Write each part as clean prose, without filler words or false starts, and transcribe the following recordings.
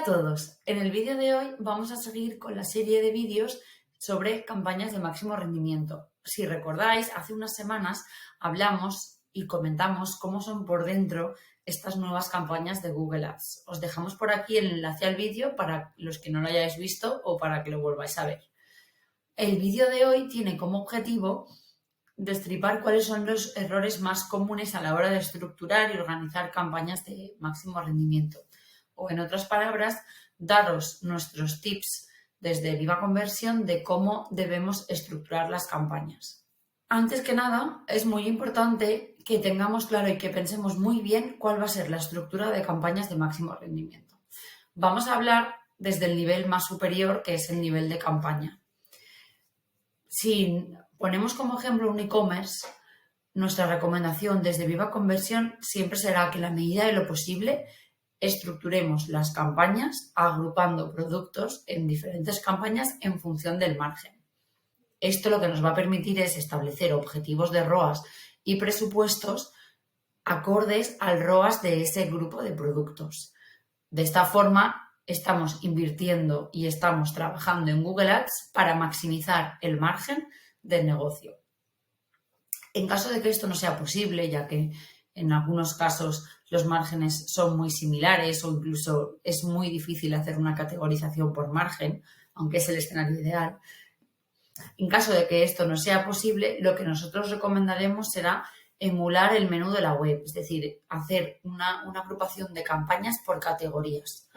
a todos, en el vídeo de hoy vamos a seguir con la serie de vídeos sobre campañas de máximo rendimiento. Si recordáis, hace unas semanas hablamos y comentamos cómo son por dentro estas nuevas campañas de Google Ads. Os dejamos por aquí el enlace al vídeo para los que no lo hayáis visto o para que lo volváis a ver. El vídeo de hoy tiene como objetivo destripar cuáles son los errores más comunes a la hora de estructurar y organizar campañas de máximo rendimiento. O en otras palabras, daros nuestros tips desde Viva Conversión de cómo debemos estructurar las campañas. Antes que nada, es muy importante que tengamos claro y que pensemos muy bien cuál va a ser la estructura de campañas de máximo rendimiento. Vamos a hablar desde el nivel más superior, que es el nivel de campaña. Si ponemos como ejemplo un e-commerce, nuestra recomendación desde Viva Conversión siempre será que en la medida de lo posible estructuremos las campañas agrupando productos en diferentes campañas en función del margen. Esto lo que nos va a permitir es establecer objetivos de ROAS y presupuestos acordes al ROAS de ese grupo de productos. De esta forma, estamos invirtiendo y estamos trabajando en Google Ads para maximizar el margen del negocio. En caso de que esto no sea posible, ya que en algunos casos los márgenes son muy similares o incluso es muy difícil hacer una categorización por margen, aunque es el escenario ideal. En caso de que esto no sea posible, lo que nosotros recomendaremos será emular el menú de la web, es decir, hacer una agrupación de campañas por categorías.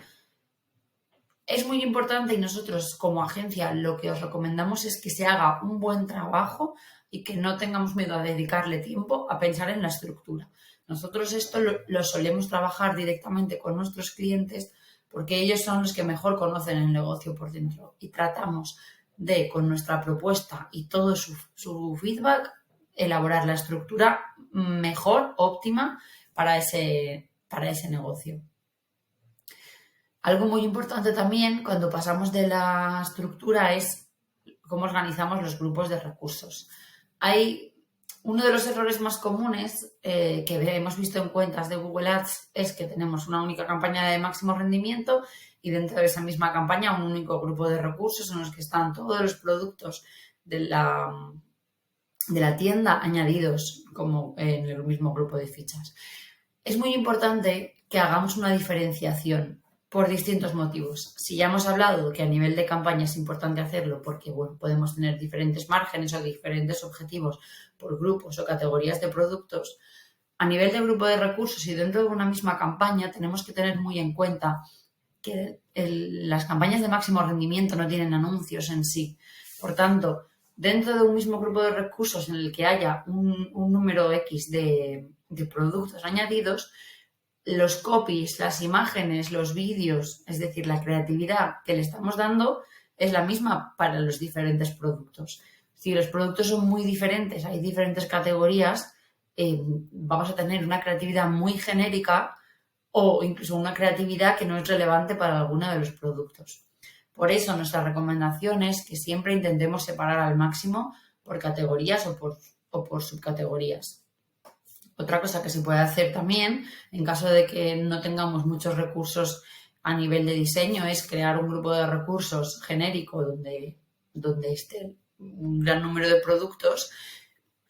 Es muy importante y nosotros como agencia lo que os recomendamos es que se haga un buen trabajo y que no tengamos miedo a dedicarle tiempo a pensar en la estructura. Nosotros esto lo solemos trabajar directamente con nuestros clientes porque ellos son los que mejor conocen el negocio por dentro y tratamos de, con nuestra propuesta y todo su feedback, elaborar la estructura mejor, óptima para ese negocio. Algo muy importante también cuando pasamos de la estructura es cómo organizamos los grupos de recursos. Hay uno de los errores más comunes que hemos visto en cuentas de Google Ads es que tenemos una única campaña de máximo rendimiento y dentro de esa misma campaña un único grupo de recursos en los que están todos los productos de la tienda añadidos como en el mismo grupo de fichas. Es muy importante que hagamos una diferenciación por distintos motivos. Si ya hemos hablado que a nivel de campaña es importante hacerlo porque podemos tener diferentes márgenes o diferentes objetivos por grupos o categorías de productos, a nivel de grupo de recursos y dentro de una misma campaña tenemos que tener muy en cuenta que las campañas de máximo rendimiento no tienen anuncios en sí. Por tanto, dentro de un mismo grupo de recursos en el que haya un número X de productos añadidos, los copies, las imágenes, los vídeos, es decir, la creatividad que le estamos dando es la misma para los diferentes productos. Si los productos son muy diferentes, hay diferentes categorías, vamos a tener una creatividad muy genérica o incluso una creatividad que no es relevante para alguno de los productos. Por eso nuestra recomendación es que siempre intentemos separar al máximo por categorías o por subcategorías. Otra cosa que se puede hacer también, en caso de que no tengamos muchos recursos a nivel de diseño, es crear un grupo de recursos genérico donde esté un gran número de productos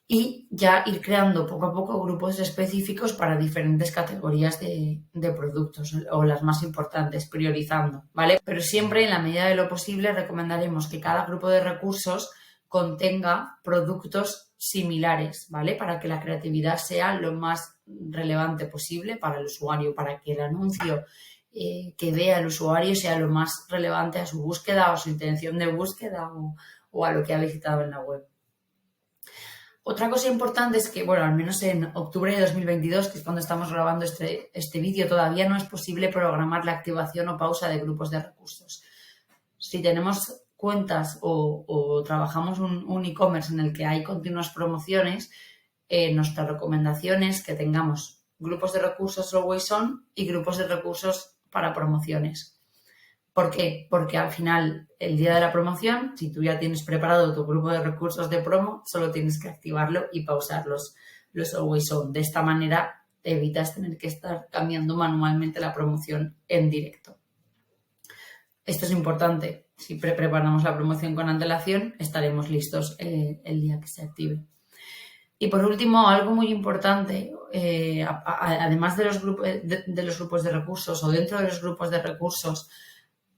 y ya ir creando poco a poco grupos específicos para diferentes categorías de productos o las más importantes, priorizando, ¿vale? Pero siempre, en la medida de lo posible, recomendaremos que cada grupo de recursos contenga productos similares, ¿vale? Para que la creatividad sea lo más relevante posible para el usuario, para que el anuncio que vea el usuario sea lo más relevante a su búsqueda o a su intención de búsqueda o a lo que ha visitado en la web. Otra cosa importante es que, al menos en octubre de 2022, que es cuando estamos grabando este vídeo, todavía no es posible programar la activación o pausa de grupos de recursos. Si tenemos cuentas o trabajamos un e-commerce en el que hay continuas promociones, nuestra recomendación es que tengamos grupos de recursos always on y grupos de recursos para promociones. ¿Por qué? Porque al final, el día de la promoción, si tú ya tienes preparado tu grupo de recursos de promo, solo tienes que activarlo y pausar los always on. De esta manera evitas tener que estar cambiando manualmente la promoción en directo. Esto es importante. Si preparamos la promoción con antelación, estaremos listos el día que se active. Y por último, algo muy importante, además de los grupos de recursos o dentro de los grupos de recursos,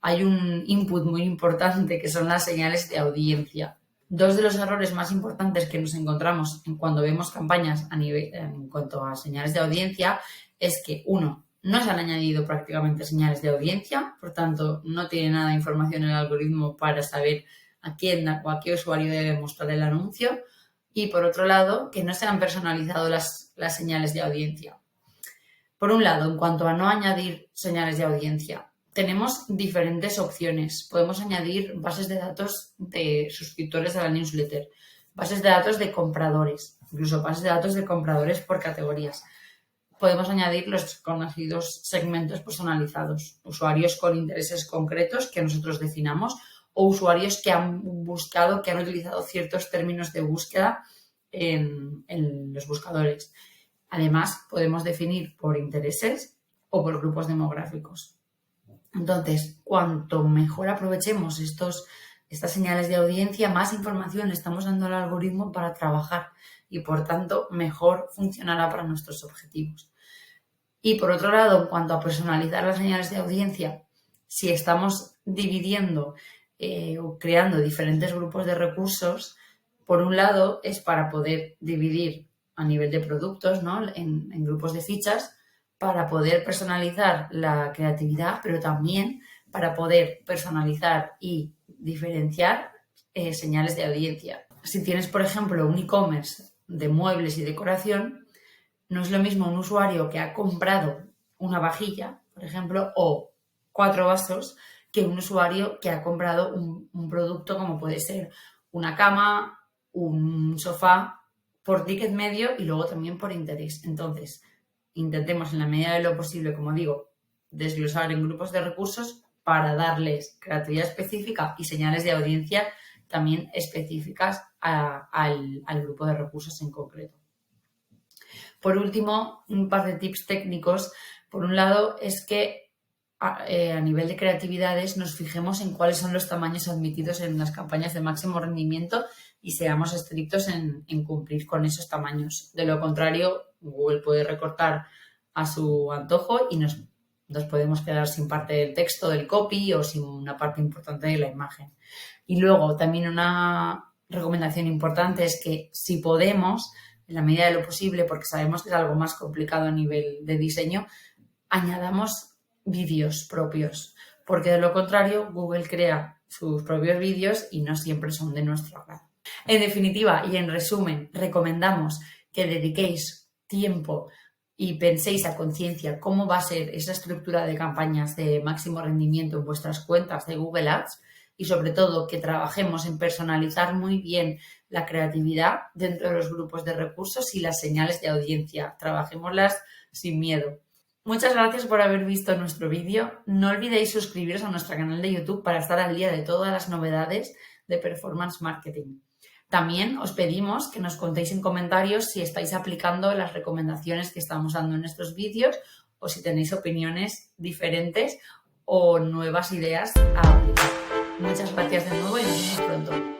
hay un input muy importante que son las señales de audiencia. Dos de los errores más importantes que nos encontramos cuando vemos campañas en cuanto a señales de audiencia es que, uno, no se han añadido prácticamente señales de audiencia, por tanto, no tiene nada de información el algoritmo para saber a quién o a qué usuario debe mostrar el anuncio. Y por otro lado, que no se han personalizado las señales de audiencia. Por un lado, en cuanto a no añadir señales de audiencia, tenemos diferentes opciones. Podemos añadir bases de datos de suscriptores a la newsletter, bases de datos de compradores, incluso bases de datos de compradores por categorías. Podemos añadir los conocidos segmentos personalizados, usuarios con intereses concretos que nosotros definamos o usuarios que han buscado, que han utilizado ciertos términos de búsqueda en los buscadores. Además, podemos definir por intereses o por grupos demográficos. Entonces, cuanto mejor aprovechemos estas señales de audiencia, más información le estamos dando al algoritmo para trabajar y, por tanto, mejor funcionará para nuestros objetivos. Y, por otro lado, en cuanto a personalizar las señales de audiencia, si estamos dividiendo o creando diferentes grupos de recursos, por un lado es para poder dividir a nivel de productos, ¿no? en grupos de fichas, para poder personalizar la creatividad, pero también para poder personalizar y diferenciar señales de audiencia. Si tienes, por ejemplo, un e-commerce de muebles y decoración, no es lo mismo un usuario que ha comprado una vajilla, por ejemplo, o 4 vasos, que un usuario que ha comprado un producto como puede ser una cama, un sofá, por ticket medio y luego también por interés. Entonces, intentemos en la medida de lo posible, como digo, desglosar en grupos de recursos para darles creatividad específica y señales de audiencia también específicas al grupo de recursos en concreto. Por último, un par de tips técnicos. Por un lado, es que a nivel de creatividades nos fijemos en cuáles son los tamaños admitidos en las campañas de máximo rendimiento y seamos estrictos en cumplir con esos tamaños. De lo contrario, Google puede recortar a su antojo y nos podemos quedar sin parte del texto, del copy o sin una parte importante de la imagen. Y luego también una recomendación importante es que si podemos, en la medida de lo posible, porque sabemos que es algo más complicado a nivel de diseño, añadamos vídeos propios, porque de lo contrario Google crea sus propios vídeos y no siempre son de nuestro agrado. En definitiva y en resumen, recomendamos que dediquéis tiempo y penséis a conciencia cómo va a ser esa estructura de campañas de máximo rendimiento en vuestras cuentas de Google Ads y sobre todo que trabajemos en personalizar muy bien la creatividad dentro de los grupos de recursos y las señales de audiencia. Trabajémoslas sin miedo. Muchas gracias por haber visto nuestro vídeo. No olvidéis suscribiros a nuestro canal de YouTube para estar al día de todas las novedades de Performance Marketing. También os pedimos que nos contéis en comentarios si estáis aplicando las recomendaciones que estamos dando en estos vídeos o si tenéis opiniones diferentes o nuevas ideas a aplicar. Muchas gracias de nuevo y nos vemos pronto.